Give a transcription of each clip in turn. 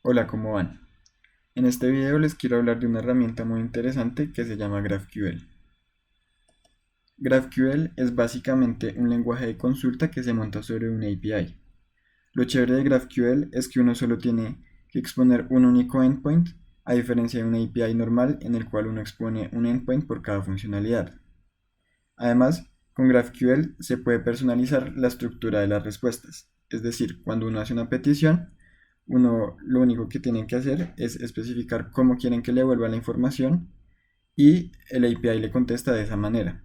Hola, ¿cómo van? En este video les quiero hablar de una herramienta muy interesante que se llama GraphQL. GraphQL es básicamente un lenguaje de consulta que se monta sobre un API. Lo chévere de GraphQL es que uno solo tiene que exponer un único endpoint, a diferencia de un API normal en el cual uno expone un endpoint por cada funcionalidad. Además, con GraphQL se puede personalizar la estructura de las respuestas, es decir, cuando uno hace una petición, uno lo único que tiene que hacer es especificar cómo quieren que le devuelva la información y el API le contesta de esa manera.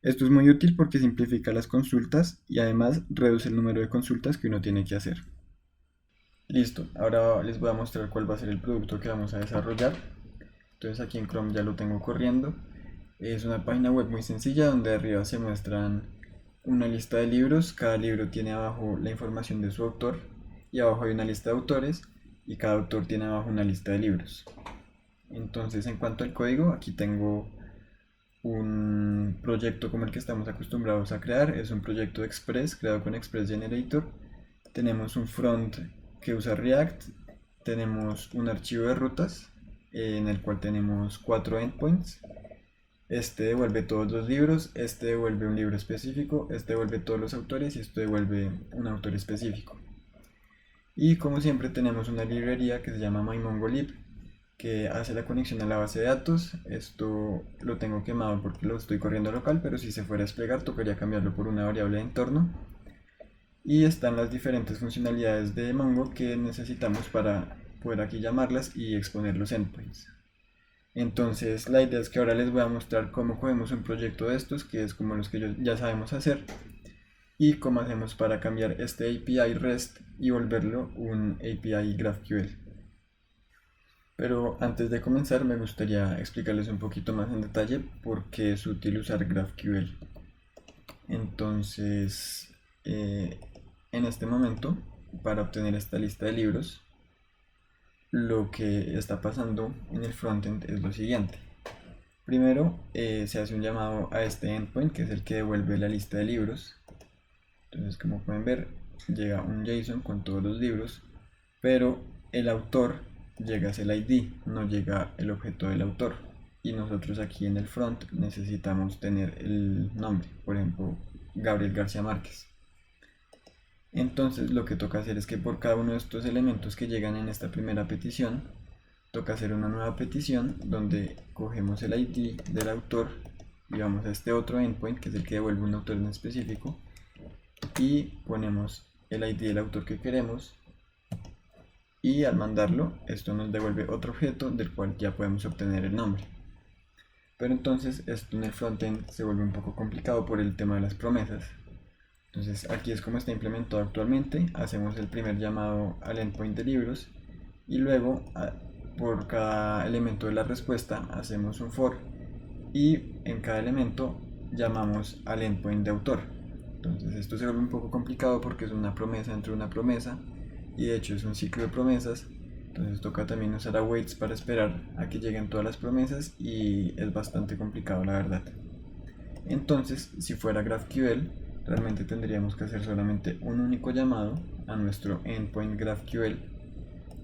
Esto es muy útil porque simplifica las consultas y además reduce el número de consultas que uno tiene que hacer. Listo, ahora les voy a mostrar cuál va a ser el producto que vamos a desarrollar. Entonces aquí en Chrome ya lo tengo corriendo. Es una página web muy sencilla donde arriba se muestran una lista de libros. Cada libro tiene abajo la información de su autor y abajo hay una lista de autores y cada autor tiene abajo una lista de libros. Entonces, en cuanto al código, aquí tengo un proyecto como el que estamos acostumbrados a crear. Es un proyecto Express creado con Express Generator. Tenemos un front que usa React. Tenemos un archivo de rutas en el cual tenemos 4 endpoints. Este devuelve todos los libros, este devuelve un libro específico, este devuelve todos los autores y este devuelve un autor específico. Y como siempre tenemos una librería que se llama MyMongoLib que hace la conexión a la base de datos. Esto lo tengo quemado porque lo estoy corriendo local, pero si se fuera a desplegar tocaría cambiarlo por una variable de entorno. Y están las diferentes funcionalidades de Mongo que necesitamos para poder aquí llamarlas y exponer los endpoints. Entonces la idea es que ahora les voy a mostrar cómo cogemos un proyecto de estos, que es como los que ya sabemos hacer, y cómo hacemos para cambiar este API REST y volverlo un API GraphQL. Pero antes de comenzar me gustaría explicarles un poquito más en detalle por qué es útil usar GraphQL. Entonces, en este momento, para obtener esta lista de libros, lo que está pasando en el frontend es lo siguiente. Primero, se hace un llamado a este endpoint, que es el que devuelve la lista de libros. Entonces, como pueden ver, llega un JSON con todos los libros, pero el autor llega a el ID, no llega el objeto del autor. Y nosotros aquí en el front necesitamos tener el nombre, por ejemplo, Gabriel García Márquez. Entonces lo que toca hacer es que por cada uno de estos elementos que llegan en esta primera petición, toca hacer una nueva petición donde cogemos el ID del autor y vamos a este otro endpoint que es el que devuelve un autor en específico y ponemos el ID del autor que queremos y al mandarlo esto nos devuelve otro objeto del cual ya podemos obtener el nombre. Pero entonces esto en el frontend se vuelve un poco complicado por el tema de las promesas. Entonces aquí es como está implementado actualmente. Hacemos el primer llamado al endpoint de libros y luego por cada elemento de la respuesta hacemos un for y en cada elemento llamamos al endpoint de autor. Entonces esto se vuelve un poco complicado porque es una promesa entre una promesa y de hecho es un ciclo de promesas. Entonces toca también usar awaits para esperar a que lleguen todas las promesas y es bastante complicado la verdad. Entonces si fuera GraphQL realmente tendríamos que hacer solamente un único llamado a nuestro endpoint GraphQL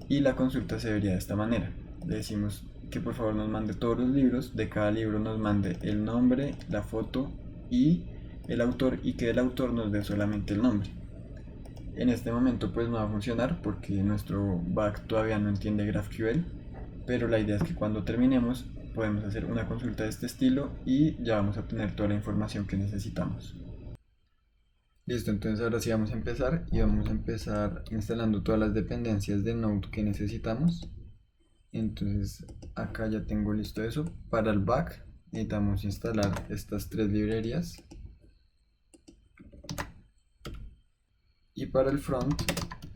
y la consulta se vería de esta manera. Le decimos que por favor nos mande todos los libros, de cada libro nos mande el nombre, la foto y el autor y que el autor nos dé solamente el nombre. En este momento pues no va a funcionar porque nuestro back todavía no entiende GraphQL, pero la idea es que cuando terminemos podemos hacer una consulta de este estilo y ya vamos a obtener toda la información que necesitamos. Listo, entonces ahora sí vamos a empezar y vamos a empezar instalando todas las dependencias de Node que necesitamos. Entonces acá ya tengo listo eso. Para el back necesitamos instalar estas tres librerías. Y para el front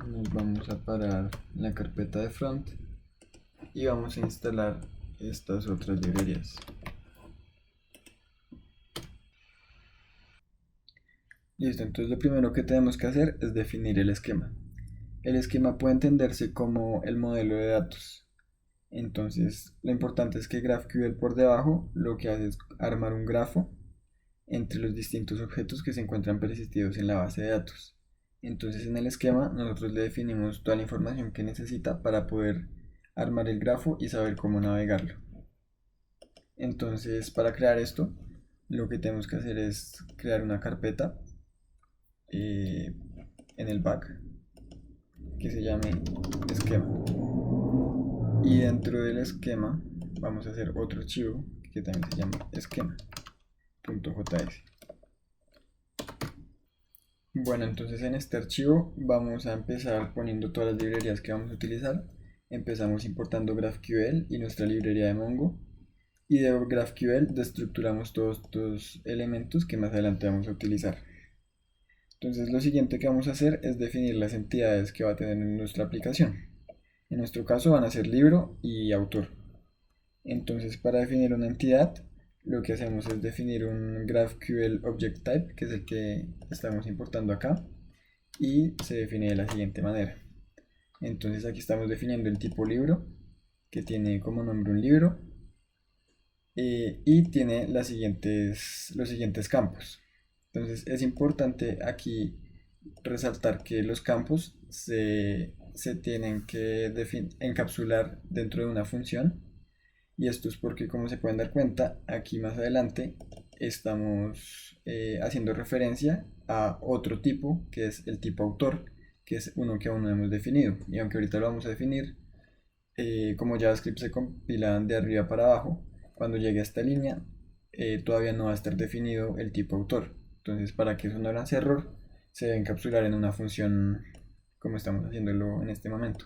nos vamos a parar en la carpeta de front y vamos a instalar estas otras librerías. Listo, entonces lo primero que tenemos que hacer es definir el esquema. El esquema puede entenderse como el modelo de datos. Entonces, lo importante es que GraphQL por debajo lo que hace es armar un grafo entre los distintos objetos que se encuentran persistidos en la base de datos. Entonces en el esquema nosotros le definimos toda la información que necesita para poder armar el grafo y saber cómo navegarlo. Entonces para crear esto, lo que tenemos que hacer es crear una carpeta en el back que se llame esquema. Y dentro del esquema vamos a hacer otro archivo que también se llama esquema.js. Bueno, entonces en este archivo vamos a empezar poniendo todas las librerías que vamos a utilizar. Empezamos importando GraphQL y nuestra librería de Mongo. Y de GraphQL destructuramos todos estos elementos que más adelante vamos a utilizar. Entonces lo siguiente que vamos a hacer es definir las entidades que va a tener en nuestra aplicación. En nuestro caso van a ser libro y autor. Entonces para definir una entidad, lo que hacemos es definir un GraphQL Object Type, que es el que estamos importando acá, y se define de la siguiente manera. Entonces aquí estamos definiendo el tipo libro, que tiene como nombre un libro, y tiene los siguientes campos. Entonces es importante aquí resaltar que los campos se tienen que encapsular dentro de una función, y esto es porque, como se pueden dar cuenta, aquí más adelante estamos haciendo referencia a otro tipo, que es el tipo autor, que es uno que aún no hemos definido. Y aunque ahorita lo vamos a definir, como JavaScript se compila de arriba para abajo, cuando llegue a esta línea, todavía no va a estar definido el tipo autor. Entonces, para que eso no lance error, se debe encapsular en una función como estamos haciéndolo en este momento.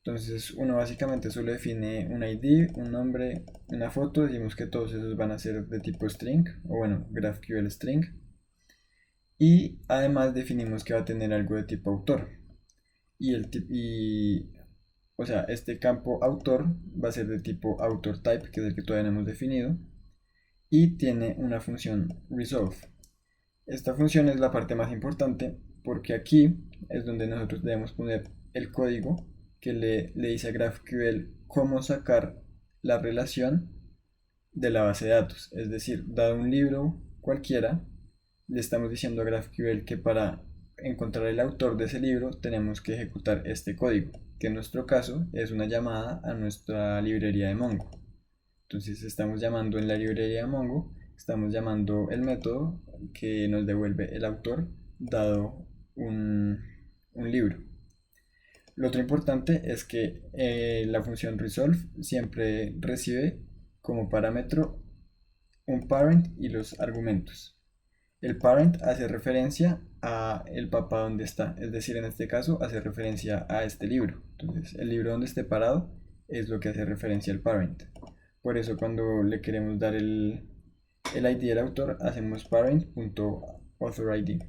Entonces uno básicamente solo define un ID, un nombre, una foto, decimos que todos esos van a ser de tipo string, o bueno, GraphQL string, y además definimos que va a tener algo de tipo autor, o sea, este campo autor va a ser de tipo author type, que es el que todavía no hemos definido, y tiene una función resolve. Esta función es la parte más importante porque aquí es donde nosotros debemos poner el código que le dice a GraphQL cómo sacar la relación de la base de datos. Es decir, dado un libro cualquiera, le estamos diciendo a GraphQL que para encontrar el autor de ese libro tenemos que ejecutar este código, que en nuestro caso es una llamada a nuestra librería de Mongo. Entonces estamos llamando en la librería de Mongo, estamos llamando el método que nos devuelve el autor dado un libro. Lo otro importante es que la función resolve siempre recibe como parámetro un parent y los argumentos. El parent hace referencia a el papá donde está, es decir, en este caso hace referencia a este libro. Entonces, el libro donde esté parado es lo que hace referencia al parent. Por eso cuando le queremos dar el ID del autor, hacemos parent.authorID.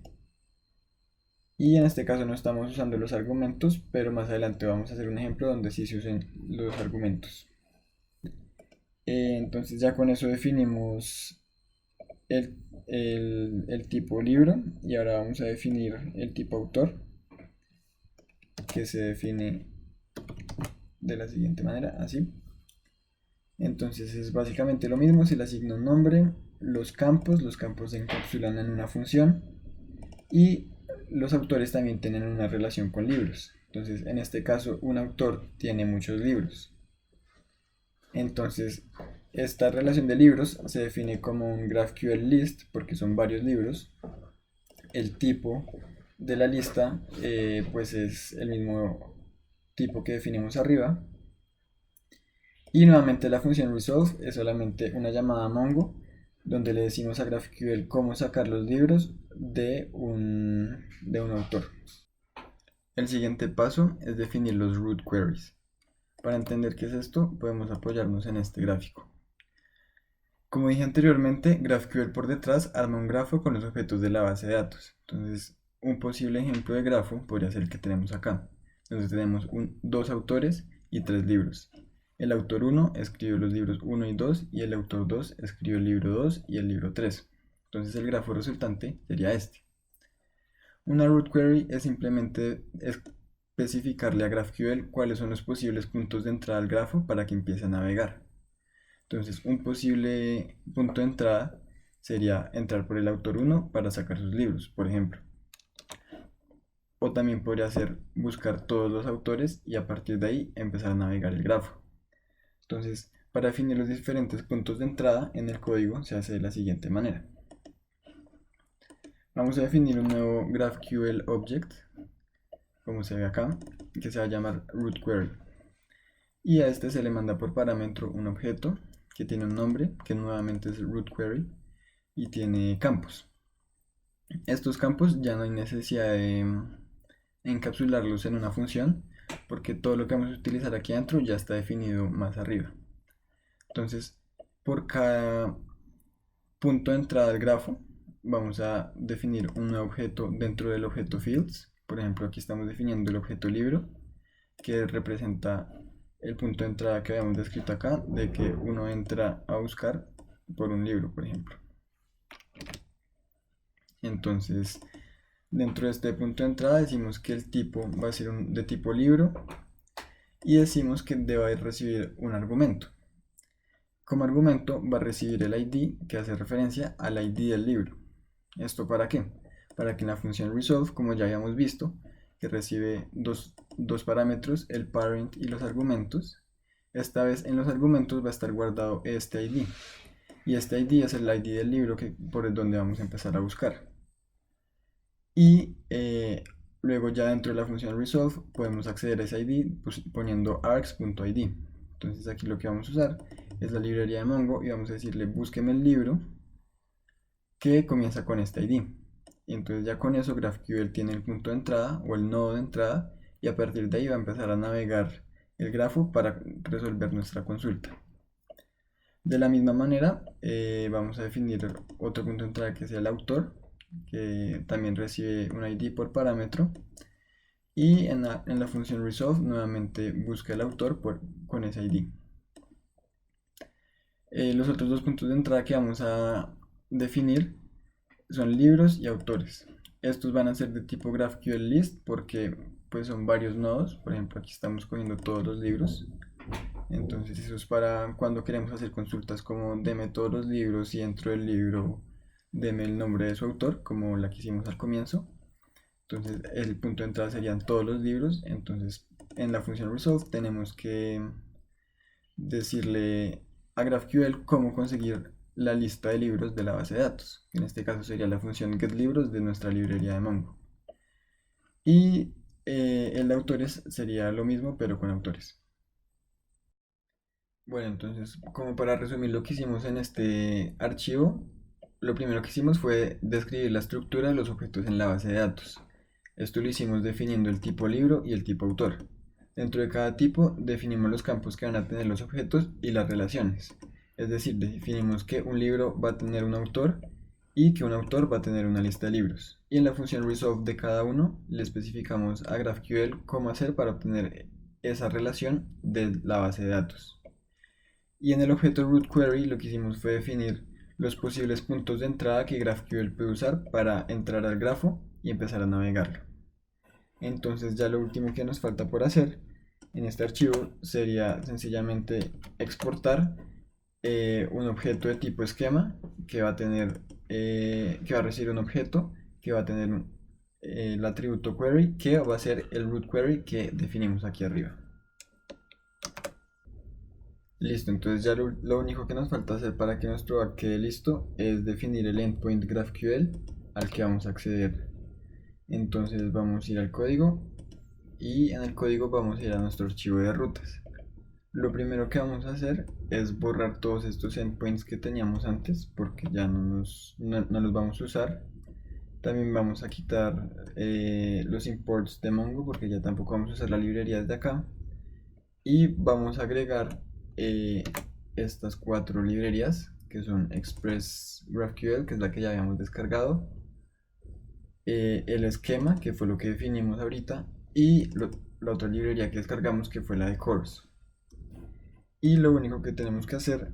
Y en este caso no estamos usando los argumentos, pero más adelante vamos a hacer un ejemplo donde sí se usen los argumentos. Entonces ya con eso definimos el tipo libro, y ahora vamos a definir el tipo autor, que se define de la siguiente manera, así. Entonces es básicamente lo mismo, se le asigna un nombre, los campos se encapsulan en una función, y los autores también tienen una relación con libros. Entonces en este caso un autor tiene muchos libros. Entonces esta relación de libros se define como un GraphQL list porque son varios libros. El tipo de la lista pues es el mismo tipo que definimos arriba. Y nuevamente la función resolve es solamente una llamada a Mongo donde le decimos a GraphQL cómo sacar los libros de un autor. El siguiente paso es definir los root queries. Para entender qué es esto, podemos apoyarnos en este gráfico. Como dije anteriormente, GraphQL por detrás arma un grafo con los objetos de la base de datos. Entonces, un posible ejemplo de grafo podría ser el que tenemos acá. Entonces tenemos dos autores y tres libros. El autor 1 escribió los libros 1 y 2 y el autor 2 escribió el libro 2 y el libro 3. Entonces el grafo resultante sería este. Una root query es simplemente especificarle a GraphQL cuáles son los posibles puntos de entrada al grafo para que empiece a navegar. Entonces un posible punto de entrada sería entrar por el autor 1 para sacar sus libros, por ejemplo. o también podría ser buscar todos los autores y a partir de ahí empezar a navegar el grafo. Entonces, para definir los diferentes puntos de entrada en el código se hace de la siguiente manera. Vamos a definir un nuevo GraphQL object, como se ve acá, que se va a llamar rootQuery. Y a este se le manda por parámetro un objeto que tiene un nombre, que nuevamente es rootQuery, y tiene campos. Estos campos ya no hay necesidad de encapsularlos en una función, porque todo lo que vamos a utilizar aquí adentro ya está definido más arriba. Entonces, por cada punto de entrada al grafo, vamos a definir un nuevo objeto dentro del objeto fields. Por ejemplo, aquí estamos definiendo el objeto libro, que representa el punto de entrada que habíamos descrito acá, de que uno entra a buscar por un libro, por ejemplo. Entonces, dentro de este punto de entrada decimos que el tipo va a ser de tipo libro y decimos que debe recibir un argumento. Como argumento va a recibir el ID que hace referencia al ID del libro. ¿Esto para qué? Para que en la función resolve, como ya habíamos visto, que recibe dos parámetros, el parent y los argumentos, esta vez en los argumentos va a estar guardado este ID. Y este ID es el ID del libro por el donde vamos a empezar a buscar. Y luego ya dentro de la función resolve podemos acceder a ese ID poniendo args.id. Entonces aquí lo que vamos a usar es la librería de Mongo y vamos a decirle búsqueme el libro que comienza con este ID. Y entonces ya con eso GraphQL tiene el punto de entrada o el nodo de entrada y a partir de ahí va a empezar a navegar el grafo para resolver nuestra consulta. De la misma manera vamos a definir otro punto de entrada que sea el autor, que también recibe un ID por parámetro, y en la función resolve nuevamente busca el autor con ese ID. Los otros dos puntos de entrada que vamos a definir son libros y autores. Estos van a ser de tipo GraphQL list porque pues son varios nodos. Por ejemplo, aquí estamos cogiendo todos los libros. Entonces eso es para cuando queremos hacer consultas como deme todos los libros y dentro del libro deme el nombre de su autor, como la que hicimos al comienzo. Entonces el punto de entrada serían todos los libros. Entonces en la función resolve tenemos que decirle a GraphQL cómo conseguir la lista de libros de la base de datos. En este caso sería la función getLibros de nuestra librería de Mongo. Y el de autores sería lo mismo, pero con autores. Bueno, entonces, como para resumir lo que hicimos en este archivo, lo primero que hicimos fue describir la estructura de los objetos en la base de datos. Esto lo hicimos definiendo el tipo libro y el tipo autor. Dentro de cada tipo definimos los campos que van a tener los objetos y las relaciones. Es decir, definimos que un libro va a tener un autor y que un autor va a tener una lista de libros. Y en la función resolve de cada uno le especificamos a GraphQL cómo hacer para obtener esa relación de la base de datos. Y en el objeto rootQuery lo que hicimos fue definir los posibles puntos de entrada que GraphQL puede usar para entrar al grafo y empezar a navegarlo. Entonces ya lo último que nos falta por hacer en este archivo sería sencillamente exportar un objeto de tipo esquema que va a tener que va a recibir un objeto que va a tener el atributo query que va a ser el root query que definimos aquí arriba. Listo, entonces ya lo único que nos falta hacer para que nuestro back quede listo es definir el endpoint GraphQL al que vamos a acceder. Entonces vamos a ir al código y en el código vamos a ir a nuestro archivo de rutas. Lo primero que vamos a hacer es borrar todos estos endpoints que teníamos antes porque ya no los vamos a usar. También vamos a quitar los imports de Mongo porque ya tampoco vamos a usar la librería desde acá. Y vamos a agregar estas 4 librerías que son Express GraphQL, que es la que ya habíamos descargado, el esquema, que fue lo que definimos ahorita, y la otra librería que descargamos, que fue la de Cores. Y lo único que tenemos que hacer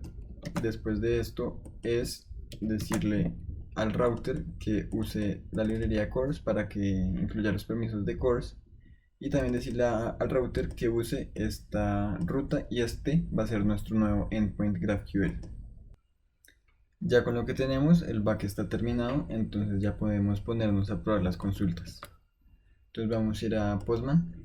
después de esto es decirle al router que use la librería Cores para que incluya los permisos de Cores y también decirle al router que use esta ruta y este va a ser nuestro nuevo endpoint GraphQL. Ya con lo que tenemos el back está terminado, entonces ya podemos ponernos a probar las consultas. Entonces vamos a ir a Postman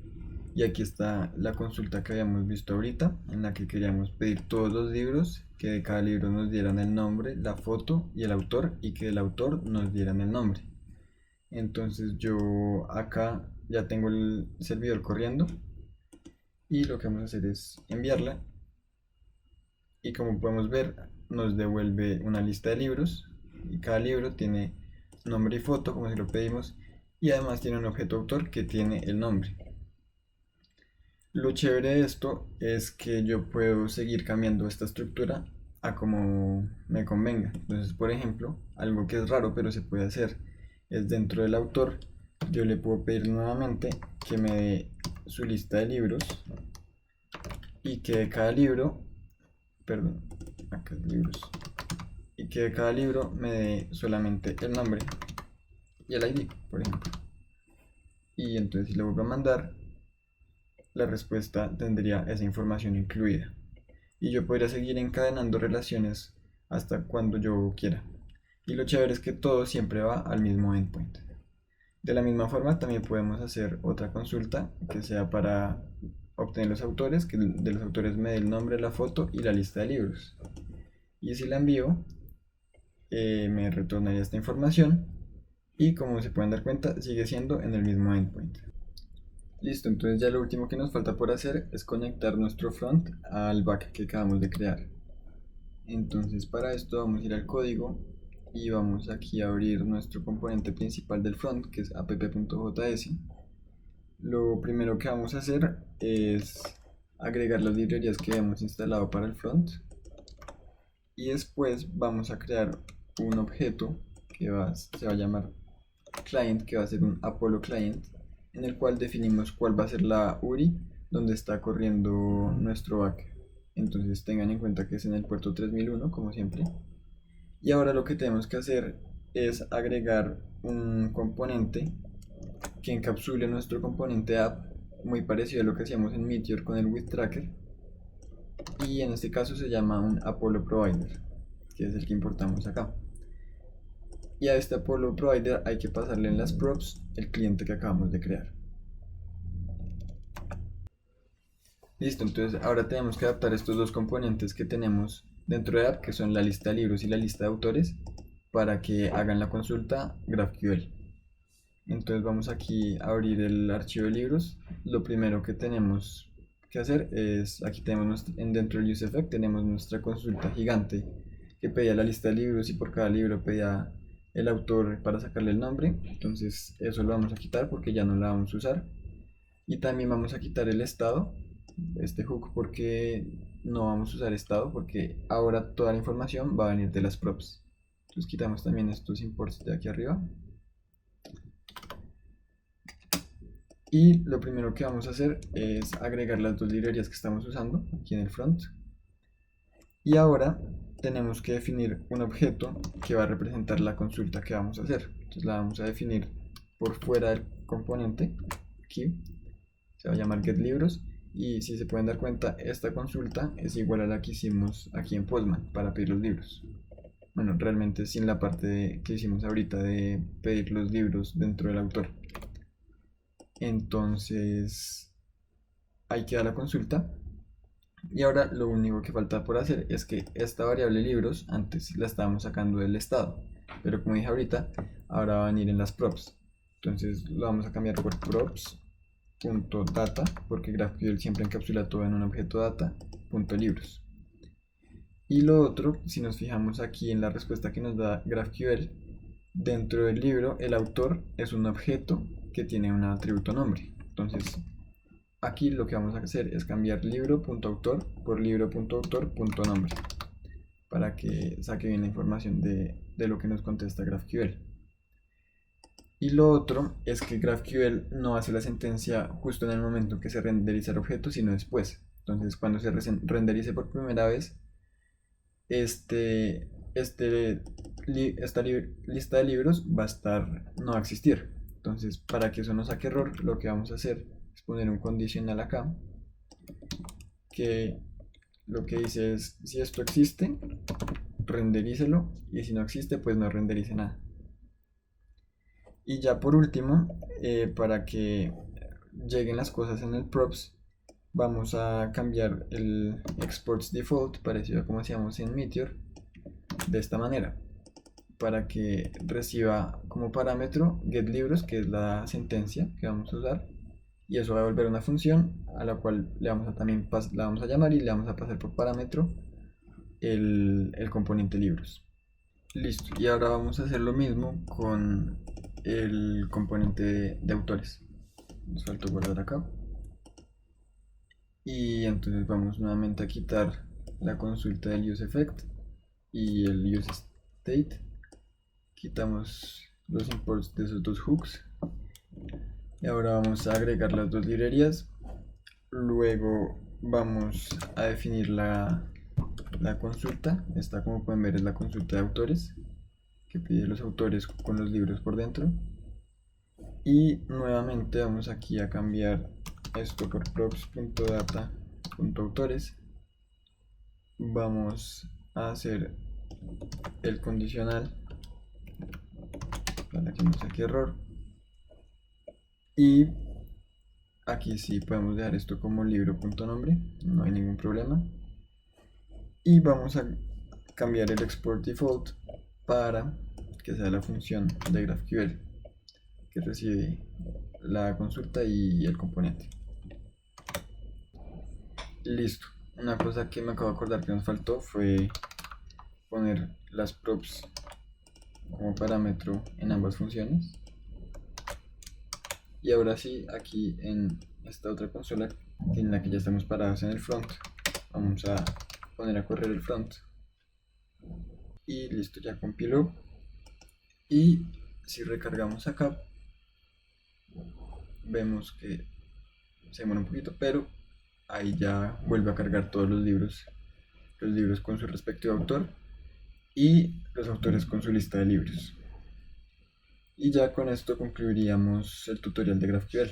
y aquí está la consulta que habíamos visto ahorita, en la que queríamos pedir todos los libros, que de cada libro nos dieran el nombre, la foto y el autor, y que del autor nos dieran el nombre. Entonces yo acá ya tengo el servidor corriendo y lo que vamos a hacer es enviarla, y como podemos ver nos devuelve una lista de libros y cada libro tiene nombre y foto como si lo pedimos, y además tiene un objeto autor que tiene el nombre. Lo chévere de esto es que yo puedo seguir cambiando esta estructura a como me convenga. Entonces, por ejemplo, algo que es raro pero se puede hacer es dentro del autor, yo le puedo pedir nuevamente que me dé su lista de libros y que de cada libro, perdón, acá es libros, y que de cada libro me dé solamente el nombre y el ID, por ejemplo. Y entonces si le vuelvo a mandar, la respuesta tendría esa información incluida. Y yo podría seguir encadenando relaciones hasta cuando yo quiera. Y lo chévere es que todo siempre va al mismo endpoint. De la misma forma también podemos hacer otra consulta que sea para obtener los autores, que de los autores me dé el nombre, la foto y la lista de libros. Y si la envío, me retornaría esta información y como se pueden dar cuenta sigue siendo en el mismo endpoint. Listo, entonces ya lo último que nos falta por hacer es conectar nuestro front al back que acabamos de crear. Entonces para esto vamos a ir al código y vamos aquí a abrir nuestro componente principal del front, que es app.js. Lo primero que vamos a hacer es agregar las librerías que hemos instalado para el front, y después vamos a crear un objeto que se va a llamar client, que va a ser un Apollo client, en el cual definimos cuál va a ser la URI donde está corriendo nuestro back. Entonces tengan en cuenta que es en el puerto 3001 como siempre. Y ahora lo que tenemos que hacer es agregar un componente que encapsule nuestro componente app, muy parecido a lo que hacíamos en Meteor con el with tracker, y en este caso se llama un Apollo provider, que es el que importamos acá. Y a este Apollo provider hay que pasarle en las props el cliente que acabamos de crear. Listo, entonces ahora tenemos que adaptar estos dos componentes que tenemos dentro de app, que son la lista de libros y la lista de autores, para que hagan la consulta GraphQL. Entonces vamos aquí a abrir el archivo de libros. Lo primero que tenemos que hacer es, aquí tenemos dentro del useEffect tenemos nuestra consulta gigante que pedía la lista de libros y por cada libro pedía el autor para sacarle el nombre. Entonces eso lo vamos a quitar porque ya no la vamos a usar. Y también vamos a quitar el estado, este hook, porque no vamos a usar estado, porque ahora toda la información va a venir de las props. Entonces quitamos también estos imports de aquí arriba. Y lo primero que vamos a hacer es agregar las dos librerías que estamos usando aquí en el front. Y ahora tenemos que definir un objeto que va a representar la consulta que vamos a hacer. Entonces la vamos a definir por fuera del componente. Aquí se va a llamar getLibros. Y si se pueden dar cuenta, esta consulta es igual a la que hicimos aquí en Postman para pedir los libros. Bueno, realmente sin la parte que hicimos ahorita de pedir los libros dentro del autor. Entonces ahí queda la consulta. Y ahora lo único que falta por hacer es que esta variable libros antes la estábamos sacando del estado, pero como dije ahorita, ahora va a venir en las props. Entonces lo vamos a cambiar por props.data, porque GraphQL siempre encapsula todo en un objeto data.libros. Y lo otro, si nos fijamos aquí en la respuesta que nos da GraphQL, dentro del libro el autor es un objeto que tiene un atributo nombre. Entonces aquí lo que vamos a hacer es cambiar libro.autor por libro.autor.nombre para que saque bien la información de lo que nos contesta GraphQL. Y lo otro es que GraphQL no hace la sentencia justo en el momento en que se renderiza el objeto, sino después. Entonces cuando se renderice por primera vez, esta lista de libros no va a existir. Entonces para que eso no saque error, lo que vamos a hacer es poner un condicional acá que lo que dice es: si esto existe, renderícelo, y si no existe, pues no renderice nada. Y ya por último, para que lleguen las cosas en el props, vamos a cambiar el exports default, parecido a como hacíamos en Meteor, de esta manera, para que reciba como parámetro getLibros, que es la sentencia que vamos a usar, y eso va a volver una función a la cual le vamos a también la vamos a llamar y le vamos a pasar por parámetro el componente libros. Listo, y ahora vamos a hacer lo mismo con el componente de autores. Nos faltó guardar acá. Y entonces vamos nuevamente a quitar la consulta del useEffect y el useState. Quitamos los imports de esos dos hooks. Y ahora vamos a agregar las dos librerías. Luego vamos a definir la consulta. Esta, como pueden ver, es la consulta de autores, que pide los autores con los libros por dentro. Y nuevamente vamos aquí a cambiar esto por props.data.autores. Vamos a hacer el condicional para que no saque error. Y aquí sí podemos dejar esto como libro.nombre, no hay ningún problema. Y vamos a cambiar el export default para que sea la función de GraphQL que recibe la consulta y el componente. Listo. Una cosa que me acabo de acordar que nos faltó fue poner las props como parámetro en ambas funciones. Y ahora sí, aquí en esta otra consola en la que ya estamos parados en el front, vamos a poner a correr el front. Y listo, ya compiló. Y si recargamos acá, vemos que se demora un poquito, pero ahí ya vuelve a cargar todos los libros con su respectivo autor y los autores con su lista de libros. Y ya con esto concluiríamos el tutorial de GraphQL.